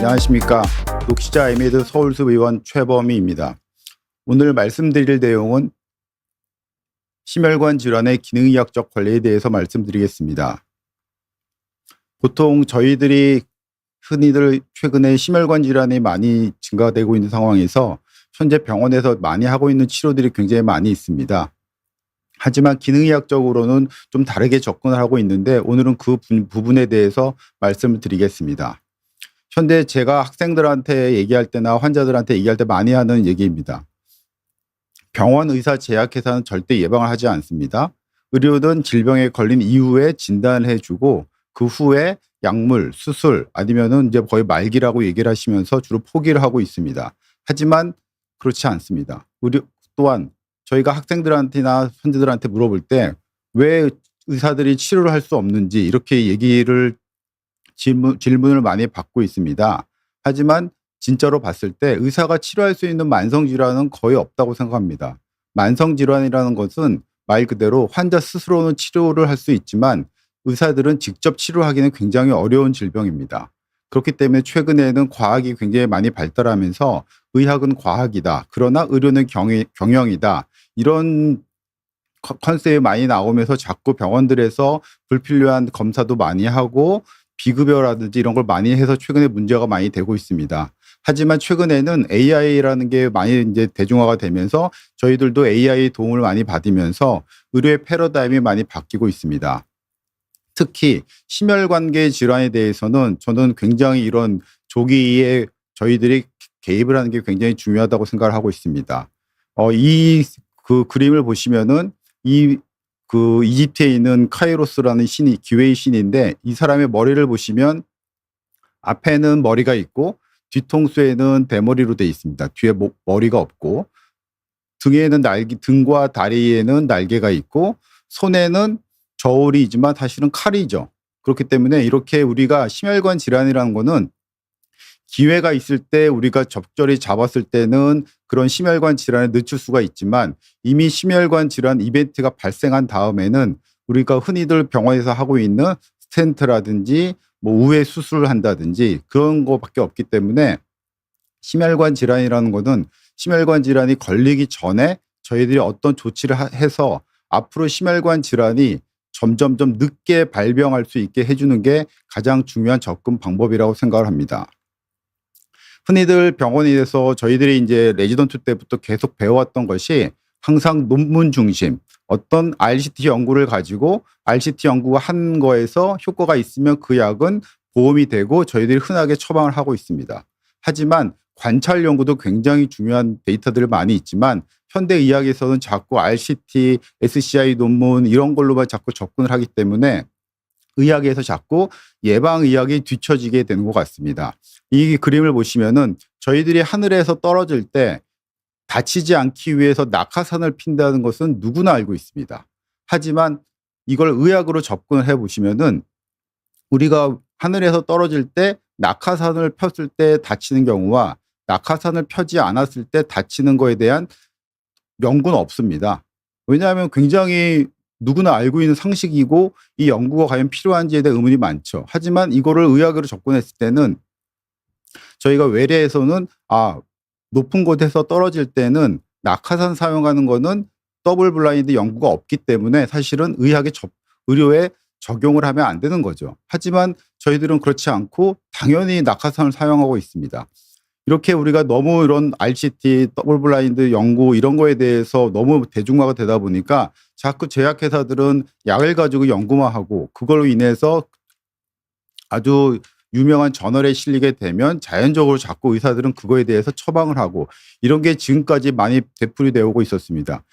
안녕하십니까. 녹시자 아이메드 서울숲 의원 최범희입니다. 오늘 말씀드릴 내용은 심혈관 질환의 기능의학적 관리에 대해서 말씀드리겠습니다. 보통 저희들이 흔히들 최근에 심혈관 질환이 많이 증가되고 있는 상황에서 현재 병원에서 많이 하고 있는 치료들이 굉장히 많이 있습니다. 하지만 기능의학적으로는 좀 다르게 접근을 하고 있는데 오늘은 그 부분에 대해서 말씀을 드리겠습니다. 현재 제가 학생들한테 얘기할 때나 환자들한테 얘기할 때 많이 하는 얘기입니다. 병원 의사 제약회사는 절대 예방을 하지 않습니다. 의료는 질병에 걸린 이후에 진단을 해주고 그 후에 약물, 수술 아니면은 이제 거의 말기라고 얘기를 하시면서 주로 포기를 하고 있습니다. 하지만 그렇지 않습니다. 의료 또한 저희가 학생들한테나 환자들한테 물어볼 때 왜 의사들이 치료를 할 수 없는지 이렇게 얘기를 질문을 많이 받고 있습니다. 하지만 진짜로 봤을 때 의사가 치료할 수 있는 만성질환은 거의 없다고 생각합니다. 만성질환이라는 것은 말 그대로 환자 스스로는 치료를 할 수 있지만 의사들은 직접 치료하기는 굉장히 어려운 질병입니다. 그렇기 때문에 최근에는 과학이 굉장히 많이 발달하면서 의학은 과학이다. 그러나 의료는 경영이다. 이런 컨셉이 많이 나오면서 자꾸 병원들에서 불필요한 검사도 많이 하고 비급여라든지 이런 걸 많이 해서 최근에 문제가 많이 되고 있습니다. 하지만 최근에는 AI라는 게 많이 이제 대중화가 되면서 저희들도 AI 도움을 많이 받으면서 의료의 패러다임이 많이 바뀌고 있습니다. 특히 심혈관계 질환에 대해서는 저는 굉장히 이런 조기에 저희들이 개입을 하는 게 굉장히 중요하다고 생각을 하고 있습니다. 이 그 그림을 보시면은 그 이집트에 있는 카이로스라는 신이 기회의 신인데 이 사람의 머리를 보시면 앞에는 머리가 있고 뒤통수에는 대머리로 되어 있습니다. 뒤에 머리가 없고 등에는 등과 다리에는 날개가 있고 손에는 저울이지만 사실은 칼이죠. 그렇기 때문에 이렇게 우리가 심혈관 질환이라는 거는 기회가 있을 때 우리가 적절히 잡았을 때는 그런 심혈관 질환에 늦출 수가 있지만 이미 심혈관 질환 이벤트가 발생한 다음에는 우리가 흔히들 병원에서 하고 있는 스텐트라든지 뭐 우회 수술을 한다든지 그런 거밖에 없기 때문에 심혈관 질환이라는 거는 심혈관 질환이 걸리기 전에 저희들이 어떤 조치를 해서 앞으로 심혈관 질환이 점점점 늦게 발병할 수 있게 해주는 게 가장 중요한 접근 방법이라고 생각을 합니다. 흔히들 병원에서 저희들이 이제 레지던트 때부터 계속 배워왔던 것이 항상 논문 중심 어떤 RCT 연구를 가지고 RCT 연구가 한 거에서 효과가 있으면 그 약은 보험이 되고 저희들이 흔하게 처방을 하고 있습니다. 하지만 관찰 연구도 굉장히 중요한 데이터들이 많이 있지만 현대의학에서는 자꾸 RCT, SCI 논문 이런 걸로만 자꾸 접근을 하기 때문에 의학에서 자꾸 예방의학이 뒤처지게 되는 것 같습니다. 이 그림을 보시면은 저희들이 하늘에서 떨어질 때 다치지 않기 위해서 낙하산을 핀다는 것은 누구나 알고 있습니다. 하지만 이걸 의학으로 접근을 해보시면은 우리가 하늘에서 떨어질 때 낙하산을 폈을 때 다치는 경우와 낙하산을 펴지 않았을 때 다치는 거에 대한 연구는 없습니다. 왜냐하면 굉장히 누구나 알고 있는 상식이고 이 연구가 과연 필요한지에 대한 의문이 많죠. 하지만 이거를 의학으로 접근했을 때는 저희가 외래에서는 높은 곳에서 떨어질 때는 낙하산 사용하는 거는 더블 블라인드 연구가 없기 때문에 사실은 의료에 적용을 하면 안 되는 거죠. 하지만 저희들은 그렇지 않고 당연히 낙하산을 사용하고 있습니다. 이렇게 우리가 너무 이런 RCT, 더블 블라인드 연구 이런 거에 대해서 너무 대중화가 되다 보니까 자꾸 제약회사들은 약을 가지고 연구만 하고 그걸로 인해서 아주 유명한 저널에 실리게 되면 자연적으로 자꾸 의사들은 그거에 대해서 처방을 하고 이런 게 지금까지 많이 되풀이되어 오고 있었습니다.